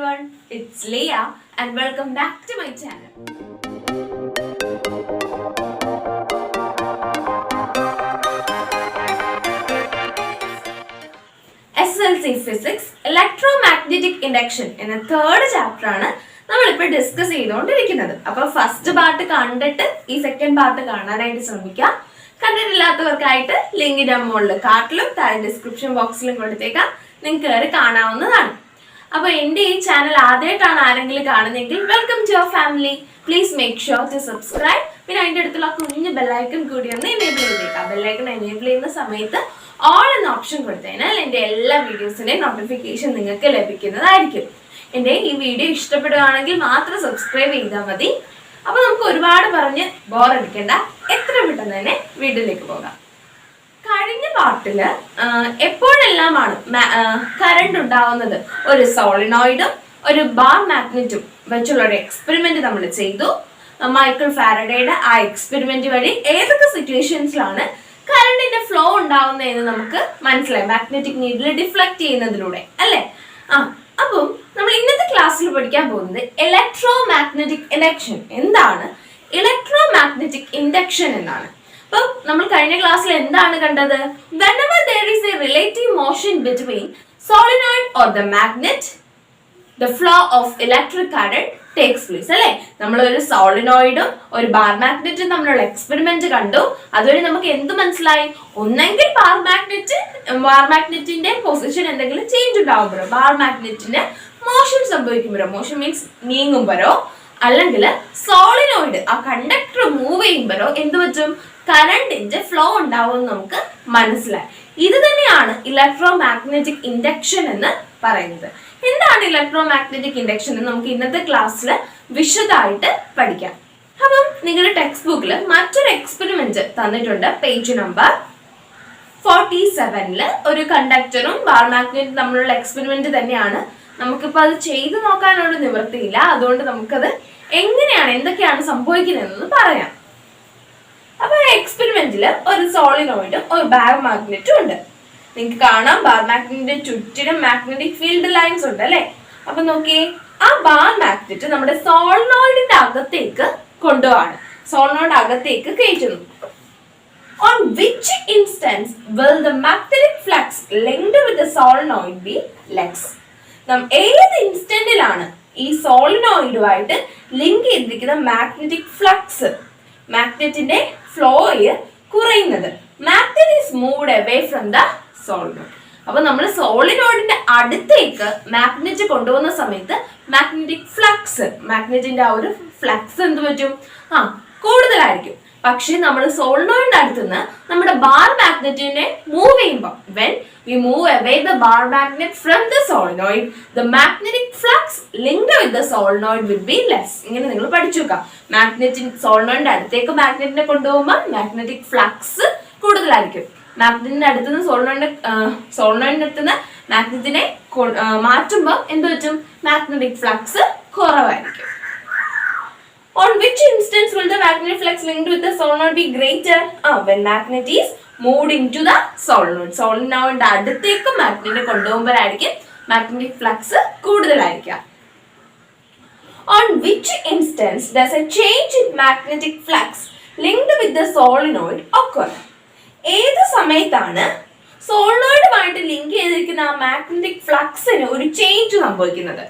everyone, it's Leah and welcome back to my channel. SSLC Physics, Electromagnetic Induction in the third chapter ആണ് നമ്മളിപ്പോൾ discuss ചെയ്തുകൊണ്ടിരിക്കുന്നത്. അപ്പോൾ first part കണ്ടിട്ട് ഈ second part കാണാനായിട്ട് ശ്രമിക്കുക. കണ്ടിട്ടില്ലാത്തവർക്കായിട്ട് ലിങ്കിന്റെ മുകളിൽ കാർട്ടിലും താഴെ ഡിസ്ക്രിപ്ഷൻ ബോക്സിലും കൊടുത്തേക്കാം, നിങ്ങൾക്ക് കയറി കാണാവുന്നതാണ്. അപ്പോൾ എൻ്റെ ഈ ചാനൽ ആദ്യമായിട്ടാണ് ആരെങ്കിലും കാണുന്നതെങ്കിൽ welcome to your family. Please make sure to subscribe. പിന്നെ അതിൻ്റെ അടുത്തുള്ള കുഞ്ഞ് ബെല്ലൈക്കൺ കൂടി ഒന്ന് എനേബിൾ ചെയ്തേക്കാം. ബെല്ലൈക്കൺ എനേബിൾ ചെയ്യുന്ന സമയത്ത് ഓൾ എന്ന ഓപ്ഷൻ കൊടുത്തതിനാൽ എൻ്റെ എല്ലാ വീഡിയോസിൻ്റെയും നോട്ടിഫിക്കേഷൻ നിങ്ങൾക്ക് ലഭിക്കുന്നതായിരിക്കും. എൻ്റെ ഈ വീഡിയോ ഇഷ്ടപ്പെടുകയാണെങ്കിൽ മാത്രം സബ്സ്ക്രൈബ് ചെയ്താൽ മതി. അപ്പോൾ നമുക്ക് ഒരുപാട് പറഞ്ഞ് ബോറടിക്കേണ്ട, എത്ര പെട്ടെന്ന് തന്നെ വീഡിയോയിലേക്ക് പോകാം. കഴിഞ്ഞ പാർട്ടിൽ എപ്പോഴെല്ലാമാണ് കറണ്ട് ഉണ്ടാവുന്നത്, ഒരു സോളിനോയിഡും ഒരു ബാർ മാഗ്നറ്റും വെച്ചുള്ള ഒരു എക്സ്പെരിമെന്റ് നമ്മൾ ചെയ്തു. മൈക്കിൾ ഫാരഡേയുടെ ആ എക്സ്പെരിമെന്റ് വഴി ഏതൊക്കെ സിറ്റുവേഷൻസിലാണ് കറണ്ടിന്റെ ഫ്ലോ ഉണ്ടാവുന്നതെന്ന് നമുക്ക് മനസ്സിലായി, മാഗ്നറ്റിക് നീഡിൽ ഡിഫ്ലക്ട് ചെയ്യുന്നതിലൂടെ അല്ലേ. അപ്പം നമ്മൾ ഇന്നത്തെ ക്ലാസ്സിൽ പഠിക്കാൻ പോകുന്നത് ഇലക്ട്രോമാഗ്നറ്റിക് ഇൻഡക്ഷൻ. എന്താണ് ഇലക്ട്രോമാഗ്നറ്റിക് ഇൻഡക്ഷൻ എന്നാണ്. അപ്പം നമ്മൾ കഴിഞ്ഞ ക്ലാസ്സിൽ എന്താണ് കണ്ടത്? whenever there is a relative motion between solenoid or the magnet, the flow of electric current takes place അല്ലേ. നമ്മൾ ഒരു സോളിനോയിഡും ഒരു ബാർ മാഗ്നറ്റും തമ്മിലുള്ള എക്സ്പെരിമെന്റ് കണ്ടു. അതുവഴി നമുക്ക് എന്ത് മനസ്സിലായി? ഒന്നെങ്കിൽ ബാർ മാഗ്നറ്റിന്റെ പൊസിഷൻ എന്തെങ്കിലും ചേഞ്ച് ഉണ്ടാകുമ്പോഴോ, ബാർ മാഗ്നറ്റിന് മോഷൻ സംഭവിക്കുമ്പോഴോ, മോഷൻ മീൻസ് നീങ്ങുമ്പോഴോ, അല്ലെങ്കിൽ സോളിനോയിഡ് ആ കണ്ടക്ടർ മൂവ് ചെയ്യുമ്പോഴോ എന്ത് പറ്റും? കറണ്ടിന്റെ ഫ്ലോ ഉണ്ടാവും നമുക്ക് മനസ്സിലായി. ഇത് തന്നെയാണ് ഇലക്ട്രോമാഗ്നറ്റിക് ഇൻഡക്ഷൻ എന്ന് പറയുന്നത്. എന്താണ് ഇലക്ട്രോമാഗ്നറ്റിക് ഇൻഡക്ഷൻ എന്ന് നമുക്ക് ഇന്നത്തെ ക്ലാസ്സിൽ വിശദമായിട്ട് പഠിക്കാം. അപ്പം നിങ്ങളുടെ ടെക്സ്റ്റ് ബുക്കിൽ മറ്റൊരു എക്സ്പെരിമെന്റ് തന്നിട്ടുണ്ട്. പേജ് നമ്പർ 47 ഒരു കണ്ടക്ടറും ബാർ മാഗ്നറ്റും തമ്മിലുള്ള എക്സ്പെരിമെന്റ് തന്നെയാണ്. നമുക്കിപ്പോൾ അത് ചെയ്തു നോക്കാനുള്ള നിവൃത്തിയില്ല, അതുകൊണ്ട് നമുക്കത് എങ്ങനെയാണ്, എന്തൊക്കെയാണ് സംഭവിക്കുന്നതെന്ന് പറയാം. അപ്പൊ എക്സ്പെരിമെന്റിൽ ഒരു സോളിനോയിഡും ഒരു ബാർ മാഗ്നറ്റും ഉണ്ട്. നിങ്ങൾക്ക് കാണാം ബാർ മാഗ്നറ്റിന്റെ ചുറ്റിനും മാഗ്നറ്റിക് ഫീൽഡ് ലൈൻസ് ഉണ്ട് അല്ലെ. അപ്പൊ നോക്കിയേ, ആ ബാർ മാഗ്നറ്റ് നമ്മുടെ സോളിനോയിഡിന്റെ അകത്തേക്ക് കൊണ്ടുപോവാണ്, സോളിനോയിഡ് അകത്തേക്ക് കയറ്റുന്നു. On which instance will the magnetic flux linked with the solenoid be less? ഏത് ഇൻസ്റ്റന്റിലാണ് ഈ സോളിനോയിഡുമായിട്ട് ലിങ്ക് ചെയ്തിരിക്കുന്ന മാഗ്നറ്റിക് ഫ്ലക്സ്, മാഗ്നറ്റിന്റെ ഫ്ലോയ് കുറയുന്നത്? Magnet is moved away from the solenoid. അപ്പൊ നമ്മൾ സോളിനോയിഡിന്റെ അടുത്തേക്ക് മാഗ്നറ്റ് കൊണ്ടുപോകുന്ന സമയത്ത് മാഗ്നറ്റിക് ഫ്ലക്സ്, മാഗ്നറ്റിന്റെ ആ ഒരു ഫ്ലക്സ് എന്ത് പറ്റും? കൂടുതലായിരിക്കും. പക്ഷെ നമ്മൾ സോളിനോയിഡിന്റെ അടുത്തുനിന്ന് നമ്മുടെ ബാർ മാഗ്നറ്റിനെ മൂവ് ചെയ്യുമ്പോൾ, when we move away the bar magnet from the solenoid, the magnetic flux linked with the solenoid will be less. ഇങ്ങനെ നിങ്ങൾ പഠിച്ചു നോക്കാം. സോളിനോയിഡിന്റെ അടുത്തേക്ക് മാഗ്നറ്റിനെ കൊണ്ടുപോകുമ്പോൾ മാഗ്നറ്റിക് ഫ്ലക്സ് കൂടുതലായിരിക്കും. മാഗ്നറ്റിന്റെ അടുത്തുനിന്ന് സോളിനോയിഡിന്റെ അടുത്തുനിന്ന് മാഗ്നറ്റിനെ മാറ്റുമ്പോൾ എന്ത് പറ്റും? മാഗ്നറ്റിക് ഫ്ലക്സ് കുറവായിരിക്കും. On which instance will the magnetic flux linked with the solenoid be greater? When magnet is moved into the solenoid. Solenoid അടുത്തേക്ക് മാഗ്നറ്റിനെ കൊണ്ടുപോകുമ്പോഴായിരിക്കും മാഗ്നറ്റിക് ഫ്ലക്സ് കൂടുതലായിരിക്കുക. On which instance does a change in magnetic flux linked with the solenoid occur? ഏത് സമയത്താണ് സോളിനോയിഡുമായിട്ട് link ചെയ്തിരിക്കുന്ന ആ magnetic ഫ്ലക്സിന് ഒരു change സംഭവിക്കുന്നത്?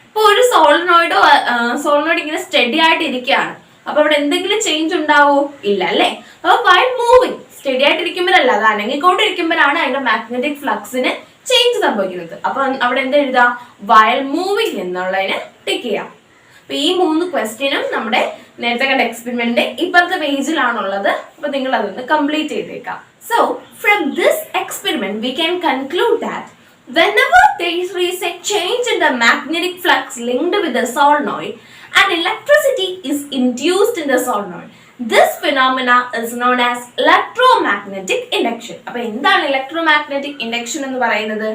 ഇപ്പോൾ ഒരു സോളിനോയിഡ് ഇങ്ങനെ സ്റ്റഡി ആയിട്ട് ഇരിക്കുകയാണ്, അപ്പൊ അവിടെ എന്തെങ്കിലും ചേഞ്ച് ഉണ്ടാവോ? ഇല്ല അല്ലേ. അപ്പൊ വൈൽ മൂവിങ്, സ്റ്റഡി ആയിട്ട് ഇരിക്കുമ്പോഴല്ല, അത് അനങ്ങിക്കൊണ്ടിരിക്കുമ്പോഴാണ് അതിന്റെ മാഗ്നറ്റിക് ഫ്ലക്സിന് ചേഞ്ച് സംഭവിക്കുന്നത്. അപ്പൊ അവിടെ എന്താ എഴുതാം? വൈൽ മൂവിങ് എന്നുള്ളതിന് ടിക്ക് ചെയ്യാം. അപ്പൊ ഈ 3 ക്വസ്റ്റ്യനും നമ്മുടെ നേരത്തെ കണ്ട എക്സ്പെരിമെന്റ് ഇപ്പുറത്തെ പേജിലാണുള്ളത്. അപ്പൊ നിങ്ങൾ അതൊന്ന് കംപ്ലീറ്റ് ചെയ്തേക്കാം. So from this experiment we can conclude that whenever there is a change in the magnetic flux linked with the solenoid and electricity is induced in the solenoid, this phenomena is known as electromagnetic induction. അപ്പോൾ എന്താണ് electromagnetic induction എന്ന് പറയുന്നത്?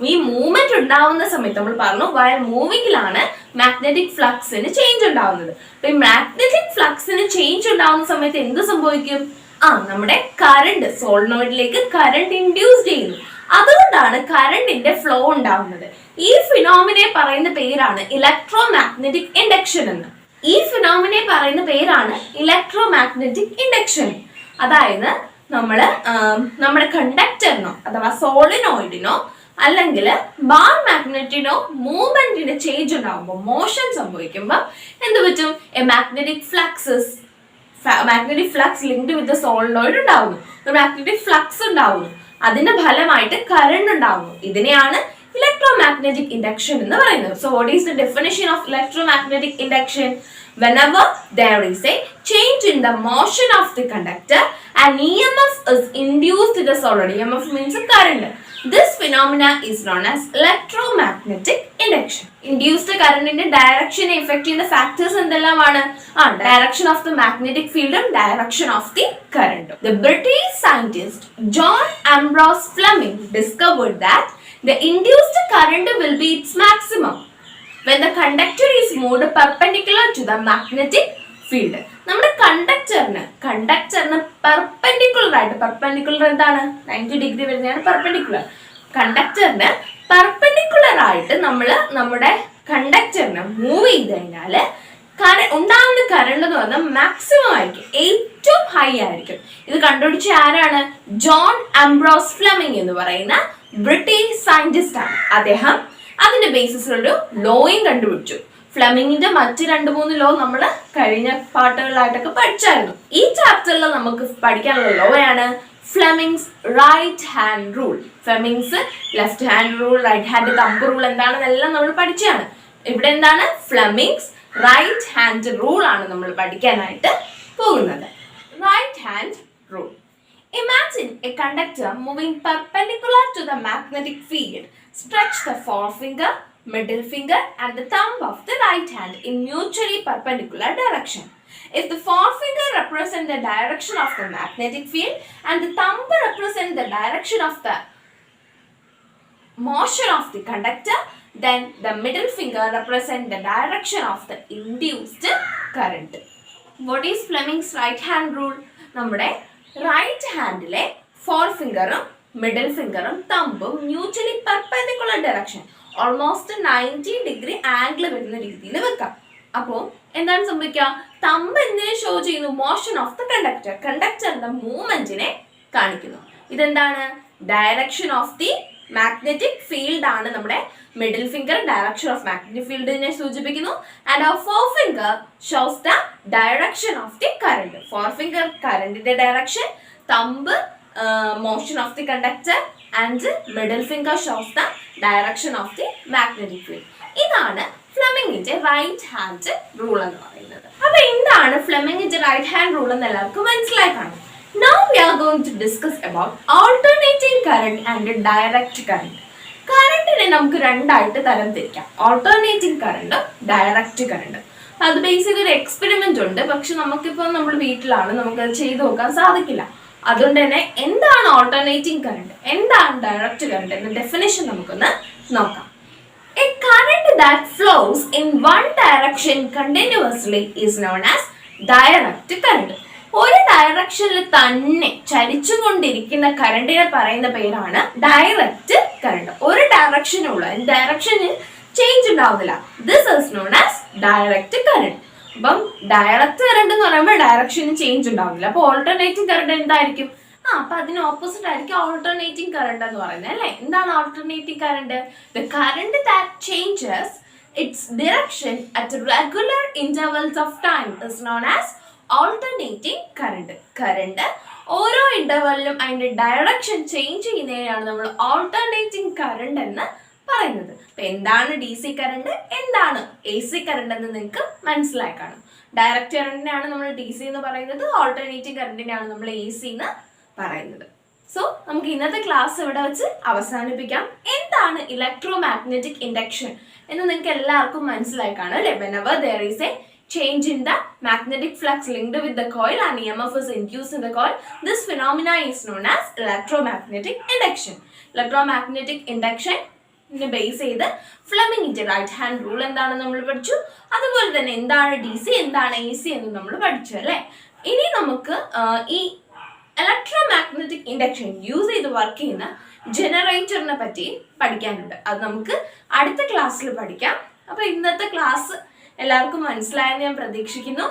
ഈ movement ഉണ്ടാവുന്ന സമയത്ത് നമ്മൾ പറഞ്ഞു വയൽ മൂവിങ്ങിലാണ് മാഗ്നറ്റിക് ഫ്ലക്സിന് ചേഞ്ച് ഉണ്ടാവുന്നത്. അപ്പൊ ഈ മാഗ്നറ്റിക് ഫ്ലക്സിന് ചേഞ്ച് ഉണ്ടാവുന്ന സമയത്ത് എന്ത് സംഭവിക്കും? നമ്മുടെ കറണ്ട് സോളിനോയിഡിലേക്ക് കറണ്ട് ഇൻഡ്യൂസ് ചെയ്യുന്നു. അതുകൊണ്ടാണ് കറണ്ടിന്റെ ഫ്ലോ ഉണ്ടാവുന്നത്. ഈ ഫിനോമിനെ പറയുന്ന പേരാണ് ഇലക്ട്രോമാഗ്നറ്റിക് ഇൻഡക്ഷൻ എന്ന്. ഈ ഫിനോമിനെ പറയുന്ന പേരാണ് ഇലക്ട്രോമാഗ്നറ്റിക് ഇൻഡക്ഷൻ. അതായത് നമ്മുടെ കണ്ടക്ടറിനോ അഥവാ സോളിനോയിഡിനോ അല്ലെങ്കിൽ ബാർ മാഗ്നറ്റിനോ മൂവ്മെന്റിന് ചേഞ്ച് ഉണ്ടാകുമ്പോൾ, മോഷൻ സംഭവിക്കുമ്പോൾ എന്ത് പറ്റും? A magnetic flux linked with the solenoid ഉണ്ടാവുന്നു. ഒരു മാഗ്നറ്റിക് ഫ്ലക്സ് ഉണ്ടാവുന്നു. അതിന്റെ ഫലമായിട്ട് കറണ്ട് ഉണ്ടാവുന്നു. ഇതിനെയാണ് ഇലക്ട്രോമാഗ്നറ്റിക് ഇൻഡക്ഷൻ എന്ന് പറയുന്നത്. So what is the definition of electromagnetic induction? Whenever there is a change in the motion of the conductor, an EMF is induced to the solid. EMF means current. This phenomena is known as electromagnetic induction. Induced current in the direction affect in the factors എന്തെല്ലാമാണ്? Direction of the magnetic field and direction of the current. The British scientist John Ambrose Fleming discovered that the induced current will be its maximum when the conductor is moved perpendicular to the magnetic field. നമ്മുടെ കണ്ടക്ടറിന് perpendicular എന്താണ്? 90 degree വരുന്നതാണ് perpendicular. കണ്ടക്ടറിന് perpendicular ആയിട്ട് നമ്മൾ നമ്മുടെ കണ്ടക്ടറിനെ move ചെയ്ത് കഴിഞ്ഞാൽ ഉണ്ടാകുന്ന current എന്ന് പറഞ്ഞാൽ മാക്സിമം ആയിരിക്കും, ഏറ്റവും ഹൈ ആയിരിക്കും. ഇത് കണ്ടുപിടിച്ച ആരാണ്? ജോൺ ആംബ്രോസ് ഫ്ലെമിംഗ് എന്ന് പറയുന്ന ബ്രിട്ടീഷ് സയന്റിസ്റ്റ് ആണ്. അദ്ദേഹം അതിന്റെ ബേസിസിലൊരു ലോയും കണ്ടുപിടിച്ചു. ഫ്ലെമിങ്ങിന്റെ മറ്റ് 2-3 ലോ നമ്മൾ കഴിഞ്ഞ പാട്ടുകളിലായിട്ടൊക്കെ പഠിച്ചായിരുന്നു. ഈ ചാപ്റ്ററിൽ നമുക്ക് പഠിക്കാനുള്ള ലോ ആണ് Fleming's right hand rule. Fleming's left hand rule, right hand thumb rule എന്താണെന്നെല്ലാം നമ്മൾ പഠിച്ചാണ്. ഇവിടെ എന്താണ്? ഫ്ലെമിങ്സ് റൈറ്റ് ഹാൻഡ് റൂൾ ആണ് നമ്മൾ പഠിക്കാനായിട്ട് പോകുന്നത്. Right hand rule. Imagine a conductor moving perpendicular to the magnetic field. Stretch the forefinger, middle finger and the thumb of the right hand in mutually perpendicular direction. If the forefinger represents the direction of the magnetic field and the thumb represents the direction of the motion of the conductor, then the middle finger represents the direction of the induced current. What is Fleming's right hand rule? നമ്മുടെ right ഹാൻഡിലെ four ഫിംഗറും middle ഫിംഗറും തമ്പും mutually perpendicular direction, almost 90 degree angle വരുന്ന രീതിയിൽ വെക്കാം. അപ്പോൾ എന്താണ് സംഭവിക്കുക? തമ്പ് എന്തിനെ ഷോ ചെയ്യുന്നു? മോഷൻ ഓഫ് ദ കണ്ടക്ടർ, കണ്ടക്ടറിന്റെ മൂവ്മെന്റിനെ കാണിക്കുന്നു. ഇതെന്താണ്? Direction of the magnetic field ആണ്. നമ്മുടെ middle finger direction of magnetic ഫീൽഡിനെ സൂചിപ്പിക്കുന്നു. And our four finger shows the direction of the current. Four finger കറണ്ടിന്റെ direction, thumb motion of the conductor and middle finger shows the direction of the magnetic field. ഇതാണ് ഫ്ലെമിങ്ങിന്റെ right hand rule എന്ന് പറയുന്നത്. അപ്പൊ എന്താണ് ഫ്ലെമിങ്ങിന്റെ right hand rule എന്ന് എല്ലാവർക്കും മനസ്സിലായി കാണും. Now we are going to discuss about alternating current and direct current. കറണ്ടിനെ നമുക്ക് രണ്ടായിട്ട് തരം തിരിക്കാം, ഓൾട്ടർനേറ്റിംഗ് കറണ്ടും ഡയറക്റ്റ് കറണ്ടും. അത് ബേസിക് ഒരു എക്സ്പെരിമെന്റ് ഉണ്ട്, പക്ഷെ നമുക്കിപ്പോൾ നമ്മൾ വീട്ടിലാണ്, നമുക്കത് ചെയ്തു നോക്കാൻ സാധിക്കില്ല. അതുകൊണ്ട് തന്നെ എന്താണ് ഓൾട്ടർനേറ്റിംഗ് കറണ്ട്, എന്താണ് ഡയറക്റ്റ് കറണ്ട് എന്ന ഡെഫിനേഷൻ നമുക്കൊന്ന് നോക്കാം. A current that flows in one direction continuously is known as direct current. ഒരു ഡയറക്ഷനിൽ തന്നെ ചലിച്ചുകൊണ്ടിരിക്കുന്ന കറണ്ടിനെ പറയുന്ന പേരാണ് ഡയറക്റ്റ് കറണ്ട്. ഒരു ഡയറക്ഷനുള്ള ഡയറക്ഷനിൽ ചേഞ്ച് ഉണ്ടാവുന്നില്ല. This is known as direct current. അപ്പം ഡയറക്റ്റ് കറണ്ട് എന്ന് പറയുമ്പോൾ ഡയറക്ഷന് ചേഞ്ച് ഉണ്ടാവുന്നില്ല. അപ്പൊ ഓൾട്ടർനേറ്റിംഗ് കറണ്ട് എന്തായിരിക്കും? അപ്പൊ അതിന് ഓപ്പോസിറ്റ് ആയിരിക്കും ഓൾട്ടർനേറ്റിംഗ് കറണ്ട് എന്ന് പറയുന്നത് അല്ലേ? എന്താണ് alternating current? The current that changes it's direction at regular intervals of time is known as alternating current. Current ഓരോ ഇന്റർവെല്ലിലും അതിന്റെ ഡയറക്ഷൻ ചേഞ്ച് ചെയ്യുന്നതിനാണ് നമ്മൾ ഓൾട്ടർനേറ്റിംഗ് കറണ്ട് എന്ന് പറയുന്നത്. അപ്പൊ എന്താണ് ഡി സി കറണ്ട്, എന്താണ് എ സി കറണ്ട് എന്ന് നിങ്ങൾക്ക് മനസ്സിലായി കാണും. ഡയറക്റ്റ് കറണ്ടിനെയാണ് നമ്മൾ ഡി സി എന്ന് പറയുന്നത്, ഓൾട്ടർനേറ്റിംഗ് കറണ്ടിനെയാണ് നമ്മൾ എ സി എന്ന് പറയുന്നത്. സോ നമുക്ക് ഇന്നത്തെ ക്ലാസ് ഇവിടെ വെച്ച് അവസാനിപ്പിക്കാം. എന്താണ് ഇലക്ട്രോമാഗ്നറ്റിക് ഇൻഡക്ഷൻ എന്ന് നിങ്ങൾക്ക് എല്ലാവർക്കും മനസ്സിലായി കാണും അല്ലെ? Whenever there is a change in the magnetic flux linked with the coil and EMF is induced in the coil, this phenomena is known as electromagnetic induction. Electromagnetic induction base ചെയ്ത് ഫ്ലെമിങ്ങിന്റെ right hand rule എന്താണെന്ന് നമ്മൾ പഠിച്ചു. അതുപോലെ തന്നെ എന്താണ് D C, എന്താണ് A C എന്ന് നമ്മൾ പഠിച്ചു അല്ലേ? ഇനി നമുക്ക് ഈ ഇലക്ട്രോമാഗ്നറ്റിക് ഇൻഡക്ഷൻ യൂസ് ചെയ്ത് വർക്ക് ചെയ്യുന്ന ജനറേറ്ററിനെ പറ്റി പഠിക്കാനുണ്ട്. അത് നമുക്ക് അടുത്ത ക്ലാസ്സിൽ പഠിക്കാം. അപ്പോൾ ഇന്നത്തെ ക്ലാസ് എല്ലാവർക്കും മനസ്സിലായെന്ന് ഞാൻ പ്രതീക്ഷിക്കുന്നു.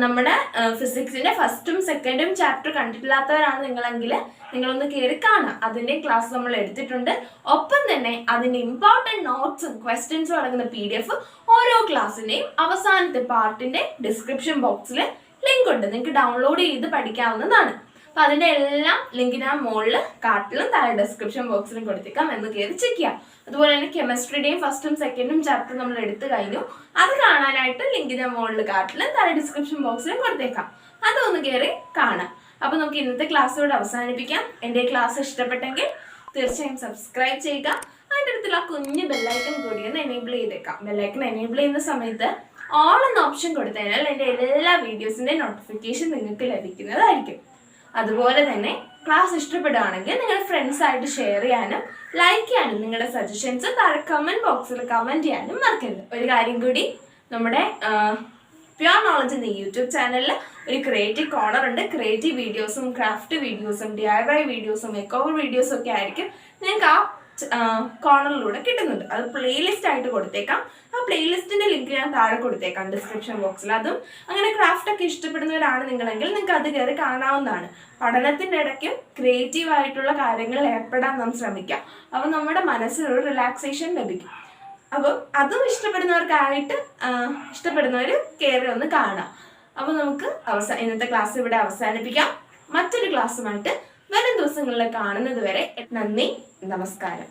നമ്മുടെ ഫിസിക്സിന്റെ ഫസ്റ്റും സെക്കൻഡും ചാപ്റ്റർ കണ്ടിട്ടില്ലാത്തവരാണ് നിങ്ങളെങ്കിൽ നിങ്ങളൊന്ന് കയറി കാണാം. അതിന്റെ ക്ലാസ് നമ്മൾ എടുത്തിട്ടുണ്ട്. ഒപ്പം തന്നെ അതിന്റെ ഇമ്പോർട്ടൻറ്റ് നോട്ട്സും ക്വസ്റ്റ്യൻസും അടങ്ങുന്ന PDF ഓരോ ക്ലാസ്സിന്റെയും അവസാനത്തെ പാർട്ടിന്റെ ഡിസ്ക്രിപ്ഷൻ ബോക്സിൽ ലിങ്ക് ഉണ്ട്. നിങ്ങൾക്ക് ഡൗൺലോഡ് ചെയ്ത് പഠിക്കാവുന്നതാണ്. അപ്പൊ അതിന്റെ എല്ലാം ലിങ്ക് ഞാൻ മുകളിൽ കാർട്ടിലും താഴെ ഡിസ്ക്രിപ്ഷൻ ബോക്സിലും കൊടുത്തേക്കാം, എന്ന് കയറി ചെക്ക് ചെയ്യാം. അതുപോലെ തന്നെ കെമിസ്ട്രിയുടെയും ഫസ്റ്റും സെക്കൻഡും ചാപ്റ്റർ നമ്മൾ എടുത്തു കഴിഞ്ഞു. അത് കാണാനായിട്ട് ലിങ്ക് ഞാൻ മുകളിൽ കാർട്ടിലും താഴെ ഡിസ്ക്രിപ്ഷൻ ബോക്സിലും കൊടുത്തേക്കാം. അതൊന്ന് കയറി കാണാം. അപ്പൊ നമുക്ക് ഇന്നത്തെ ക്ലാസ് ഇവിടെ അവസാനിപ്പിക്കാം. എൻ്റെ ക്ലാസ് ഇഷ്ടപ്പെട്ടെങ്കിൽ തീർച്ചയായും സബ്സ്ക്രൈബ് ചെയ്യുക. അതിൻ്റെ അടുത്തുള്ള കുഞ്ഞ് ബെല്ലൈക്കൺ കൂടി ഒന്ന് എനേബിൾ ചെയ്തേക്കാം. ബെല്ലൈക്കൺ എനേബിൾ ചെയ്യുന്ന സമയത്ത് ഓൾ എന്ന ഓപ്ഷൻ കൊടുത്തതിനാൽ എൻ്റെ എല്ലാ വീഡിയോസിൻ്റെ നോട്ടിഫിക്കേഷൻ നിങ്ങൾക്ക് ലഭിക്കുന്നതായിരിക്കും. അതുപോലെ തന്നെ ക്ലാസ് ഇഷ്ടപ്പെടുകയാണെങ്കിൽ നിങ്ങളുടെ ഫ്രണ്ട്സായിട്ട് ഷെയർ ചെയ്യാനും ലൈക്ക് ചെയ്യാനും നിങ്ങളുടെ സജഷൻസ് താഴെ കമൻറ്റ് ബോക്സിൽ കമൻറ്റ് ചെയ്യാനും മറക്കരുത്. ഒരു കാര്യം കൂടി, നമ്മുടെ പ്യുവർ നോളജ് എന്ന യൂട്യൂബ് ചാനലിൽ ഒരു ക്രിയേറ്റീവ് കോർണർ ഉണ്ട്. ക്രിയേറ്റീവ് വീഡിയോസും ക്രാഫ്റ്റ് വീഡിയോസും DIY വീഡിയോസും മേക്കോവർ വീഡിയോസും ഒക്കെ ആയിരിക്കും നിങ്ങൾക്ക് ആ കോർണറിലൂടെ കിട്ടുന്നുണ്ട്. അത് പ്ലേലിസ്റ്റ് ആയിട്ട് കൊടുത്തേക്കാം. ആ പ്ലേലിസ്റ്റിന്റെ ലിങ്ക് ഞാൻ താഴെ കൊടുത്തേക്കാം ഡിസ്ക്രിപ്ഷൻ ബോക്സിൽ. അതും അങ്ങനെ ക്രാഫ്റ്റ് ഒക്കെ ഇഷ്ടപ്പെടുന്നവരാണ് നിങ്ങളെങ്കിൽ നിങ്ങൾക്ക് അത് കയറി കാണാവുന്നതാണ്. പഠനത്തിൻ്റെ ഇടയ്ക്കും ക്രിയേറ്റീവ് ആയിട്ടുള്ള കാര്യങ്ങളിൽ ഏർപ്പെടാൻ നാം ശ്രമിക്കാം. അപ്പോൾ നമ്മുടെ മനസ്സിനൊരു റിലാക്സേഷൻ ലഭിക്കും. അപ്പോൾ അതും ഇഷ്ടപ്പെടുന്നവർ കയറി ഒന്ന് കാണാം. അപ്പോൾ നമുക്ക് ഇന്നത്തെ ക്ലാസ് ഇവിടെ അവസാനിപ്പിക്കാം. മറ്റൊരു ക്ലാസ്സുമായിട്ട് വരും ദിവസങ്ങളിൽ കാണുന്നത് വരെ നന്ദി, നമസ്കാരം.